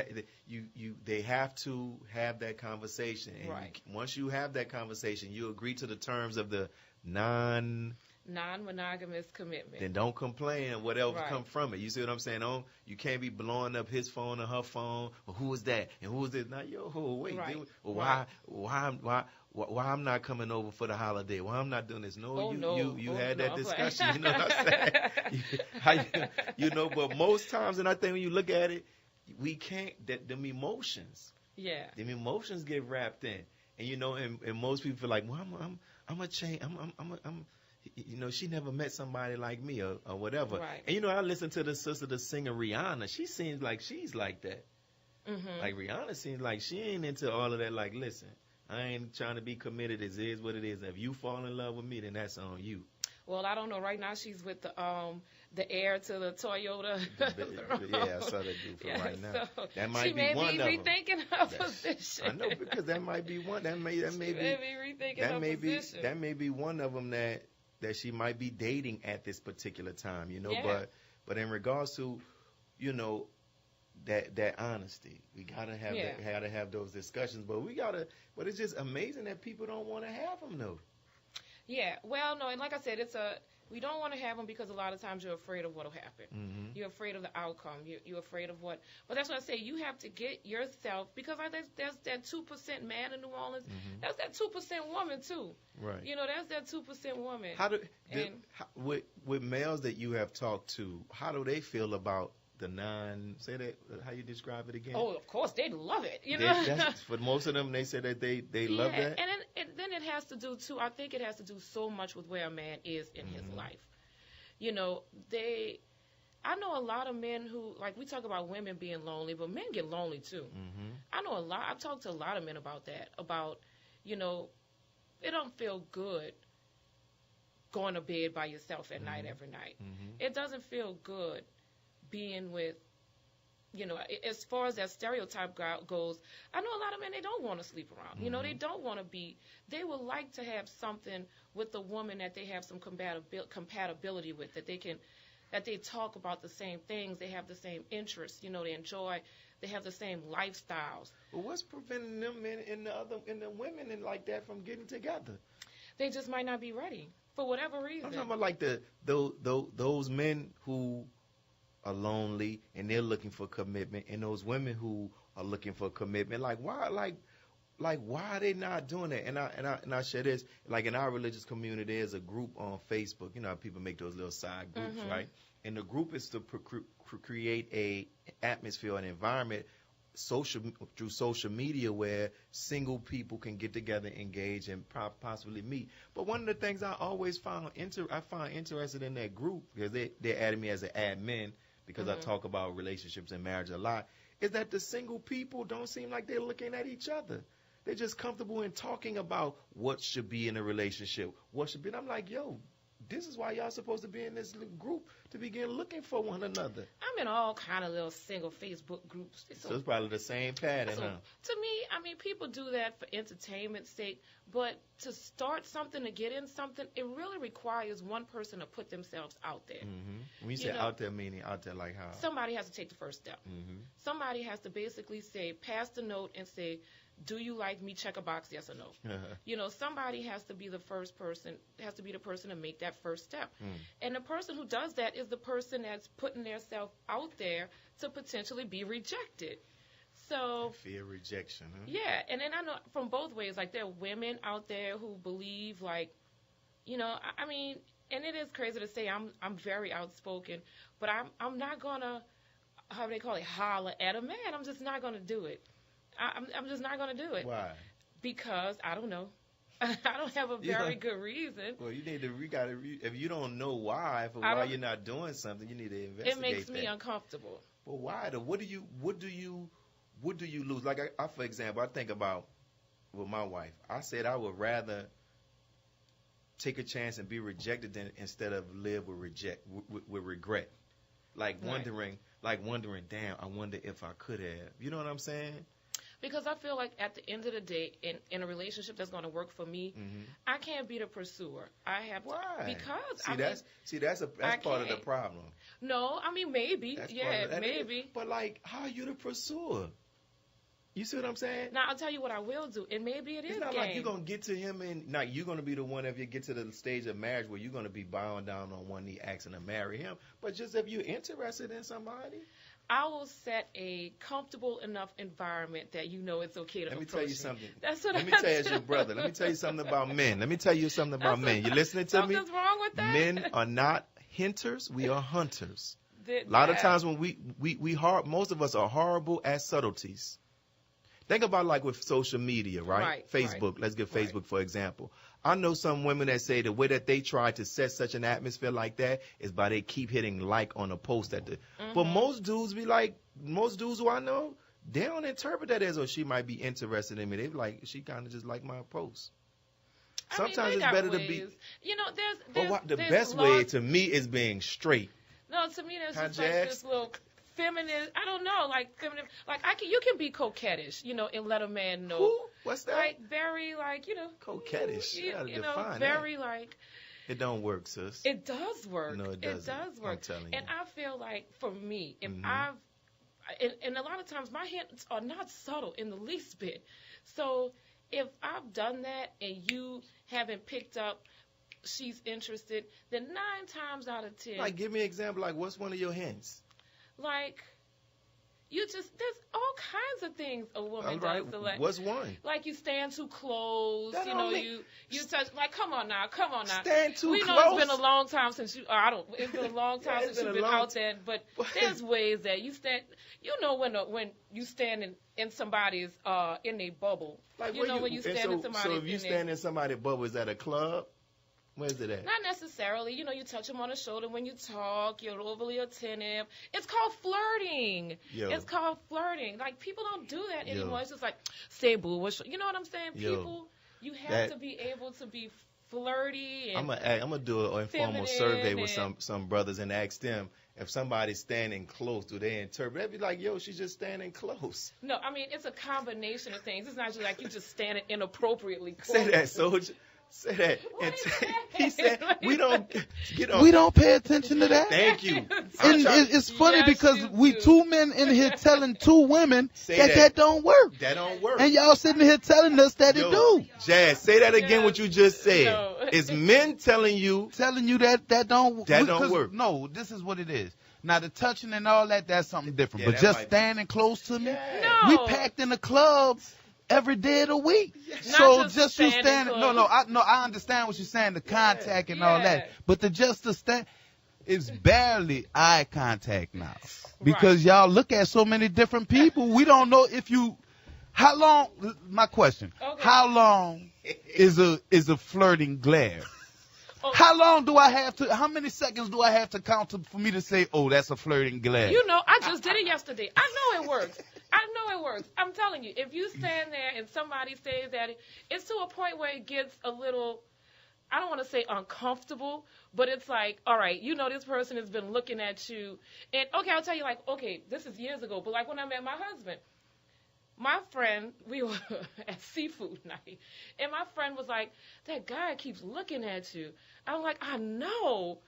they have to have that conversation. And right. Once you have that conversation, you agree to the terms of the non-monogamous commitment. Then don't complain whatever come from it. You see what I'm saying? You can't be blowing up his phone or her phone. Well, who is that? And who is this? Now, wait. Right. Why I'm not coming over for the holiday? Why I'm not doing this? No, you had that no, discussion. You know what I'm saying? But most times, and I think when you look at it, we can't. Them emotions. Yeah. Them emotions get wrapped in, and most people feel like, well, I'm a change. She never met somebody like me or whatever. Right. And I listen to the singer Rihanna. She seems like she's like that. Mm-hmm. Like Rihanna seems like she ain't into all of that. Like, listen. I ain't trying to be committed. It is what it is. If you fall in love with me, then that's on you. Well, I don't know. Right now, she's with the heir to the Toyota. Yeah, I saw that dude for right now. So that might be one of them. She may be rethinking her position. I know, because that might be one. That may be rethinking her position. That may be one of them that she might be dating at this particular time. Yeah. But in regards to, that honesty, we gotta have those discussions. But it's just amazing that people don't want to have them though. Yeah, well, no, and like I said, we don't want to have them because a lot of times you're afraid of what'll happen. Mm-hmm. You're afraid of the outcome. You're afraid of what. But that's what I say. You have to get yourself, because there's that 2% man in New Orleans. Mm-hmm. That's that 2% woman too. Right. That's that 2% woman. With males that you have talked to, how do they feel about the say that, how you describe it again? Oh, of course, they love it. For most of them, they say that they love that. And then it has to do too. I think it has to do so much with where a man is in his life. I know a lot of men who, like, we talk about women being lonely, but men get lonely too. Mm-hmm. I know a lot. I've talked to a lot of men about that. About, it don't feel good going to bed by yourself at night every night. Mm-hmm. It doesn't feel good being with, as far as that stereotype goes, I know a lot of men, they don't want to sleep around. Mm-hmm. They don't want to they would like to have something with a woman that they have some compatibility with, that they talk about the same things, they have the same interests, they have the same lifestyles. Well, what's preventing them men and the women and like that from getting together? They just might not be ready for whatever reason. I'm talking about like those men who are lonely and they're looking for commitment, and those women who are looking for commitment. Like why are they not doing that? And I share this, like in our religious community, there's a group on Facebook. How people make those little side groups, mm-hmm. right? And the group is to create a atmosphere, an environment, through social media, where single people can get together, engage, and possibly meet. But one of the things I always find interested in that group, because they added me as an admin, because mm-hmm. I talk about relationships and marriage a lot, is that the single people don't seem like they're looking at each other. They're just comfortable in talking about what should be in a relationship, what should be. And I'm like, this is why y'all supposed to be in this little group, to begin looking for one another. I'm in all kind of little single Facebook groups. So it's probably the same pattern, huh? To me, people do that for entertainment's sake, but to start something, to get in something, it really requires one person to put themselves out there. Mm-hmm. When you say out there, meaning out there like how? Somebody has to take the first step. Mm-hmm. Somebody has to basically pass the note and say, do you like me? Check a box, yes or no. Somebody has to be the person to make that first step. And the person who does that is the person that's putting themselves out there to potentially be rejected. So fear rejection, huh? Yeah, and then I know from both ways, like there are women out there who believe, like, and it is crazy to say I'm very outspoken, but I'm not gonna, how do they call it, holler at a man. I'm just not gonna do it. I'm just not gonna do it. Why? Because I don't know. I don't have a very good reason. Well, you need to if you don't know why you're not doing something, you need to investigate. It makes me uncomfortable. Well, why? What do you lose? Like I for example, I think about with my wife. I said I would rather take a chance and be rejected instead of live with regret. Like wondering, damn, I wonder if I could have. You know what I'm saying? Because I feel like at the end of the day, in a relationship that's going to work for me, I can't be the pursuer. I have to. Why? Because that's part of the problem. No, I mean maybe. Maybe. But like, how are you the pursuer? You see what I'm saying? Now I'll tell you what I will do, and maybe it's not game. like you're gonna get to him and not you're gonna be the one if you get to the stage of marriage where you're gonna be bowing down on one knee asking to marry him. But just if you're interested in somebody. I will set a comfortable enough environment that you know it's okay to approach. Let me tell you something. That's what Let me tell you as your brother. Let me tell you something about men. Let me tell you something about men. You listening to me? Something's wrong with that. Men are not hinters. We are hunters. A lot of times when most of us are horrible at subtleties. Think about like with social media, right? Facebook. Right. Let's give Facebook for example. I know some women that say the way that they try to set such an atmosphere like that is by they keep hitting like on a post but most dudes who I know, they don't interpret that as, she might be interested in me. They like, she kind of just like my post. Sometimes it's better to be. You know, the best way to me is being straight. No, to me there's just like this little feminine. I don't know, like feminine. Like you can be coquettish, you know, and let a man know. Who? What's that? Like very, like, you know. Coquettish. You know, very that. like. It don't work, sis. It does work. No, it doesn't. It does work. I'm telling you. And I feel like for me, if and a lot of times my hints are not subtle in the least bit. So if I've done that and you haven't picked up she's interested, then 9 times out of 10. Like, give me an example. Like, what's one of your hints? Like, there's all kinds of things a woman does. To like, what's one? Like you stand too close. You know, you touch. Like, come on now. Stand too close. We know it's been a long time since you. It's been a long time since you've been out there. But there's ways that you stand. You know when you stand in somebody's in a bubble. Like, you know when you stand in somebody's. So if you stand in somebody's bubble, is that a club? Where's it at? Not necessarily. You know, you touch them on the shoulder when you talk. You're overly attentive. It's called flirting. It's called flirting. Like, people don't do that anymore. It's just like, say, boo. You know what I'm saying? People, you have to be able to be flirty. And I'm gonna do an informal survey with some brothers and ask them if somebody's standing close, do they interpret? They'd be like, she's just standing close. No, I mean, it's a combination of things. It's not just like you just standing inappropriately close. Say that, soldier. Say that. He said, we don't get on. We don't pay attention to that. Thank you. And it's funny because we 2 men in here telling 2 women that don't work. That don't work. And y'all sitting here telling us that it do. Jazz, say that again what you just said. No. It's men telling you that don't work. No, this is what it is. Now, the touching and all that's something different. But just standing close to me, we packed in the clubs every day of the week. So just you standing. I understand what you're saying, the contact and all that. But to stand, it's barely eye contact now. Because y'all look at so many different people. We don't know if you, how long, my question, how long is a flirting glare? How long do I have to, how many seconds do I have to count for me to say, that's a flirting glare? You know, I just did it yesterday. I know it works. I'm telling you, if you stand there and somebody says that, it's to a point where it gets a little, I don't want to say uncomfortable, but it's like, all right, you know, this person has been looking at you. And, I'll tell you, this is years ago, but when I met my husband, my friend, we were at seafood night, and my friend was like, that guy keeps looking at you. I'm like, I know.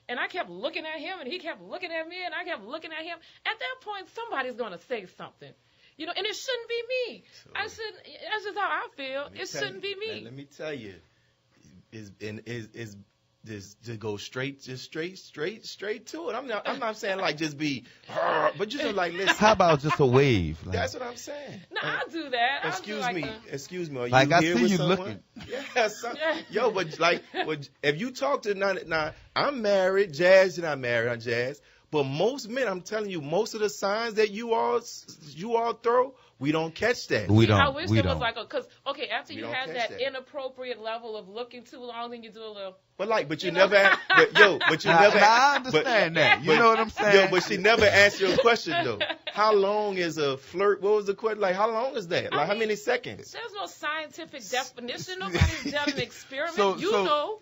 And I kept looking at him, and he kept looking at me, and I kept looking at him. At that point, somebody's going to say something. You know, and it shouldn't be me. That's just how I feel. It shouldn't be me. Let me tell you, to go straight to it. I'm not saying like just be, but just like listen. How about just a wave? Like, that's what I'm saying. No, I'll do that. Excuse me. Are like you I here see with you someone? looking. Yeah, yo, but like, if you talk to now, I'm married. Jazz, you're not married. I'm Jazz. But most men, I'm telling you, most of the signs that you all throw, we don't catch that. We don't. I wish we there don't. was like after you have that inappropriate level of looking too long, then you do a little. But you never. I understand that. You know what I'm saying? Yo, but she never asked you a question though. How long is a flirt? What was the question? Like, how long is that? Like, how many seconds? There's no scientific definition. Nobody's done an experiment.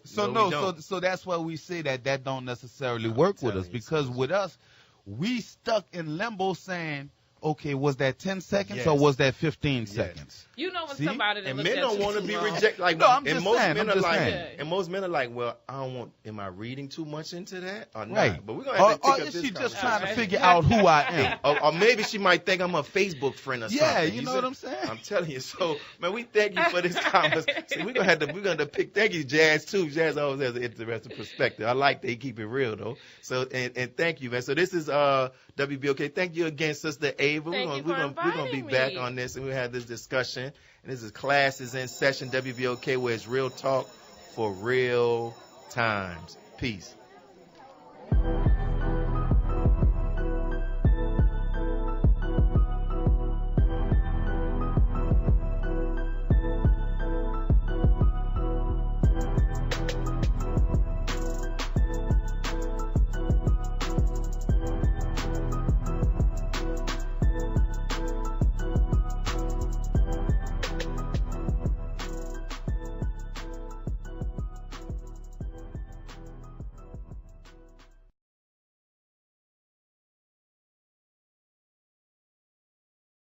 So that's why we say that don't necessarily work with us, because with us, we stuck in limbo saying, okay, was that 10 seconds or was that 15 seconds? You know when somebody that and looks men don't want to be rejected. Like, no, I'm just saying. And most men are like, well, I don't want. Am I reading too much into that or not? Right. But we're gonna have to or is she just trying to figure out who I am? or maybe she might think I'm a Facebook friend or something. Yeah, you know what I'm saying. I'm telling you. So, man, we thank you for this conversation. We're gonna pick. Thank you, Jazz too. Jazz always has an interesting perspective. I like that he keep it real though. So and thank you, man. So this is WBOK. Thank you again, Sister Ava. We're gonna be back on this, and we'll have this discussion. And this is Classes in Session, WBOK, where it's real talk for real times. Peace.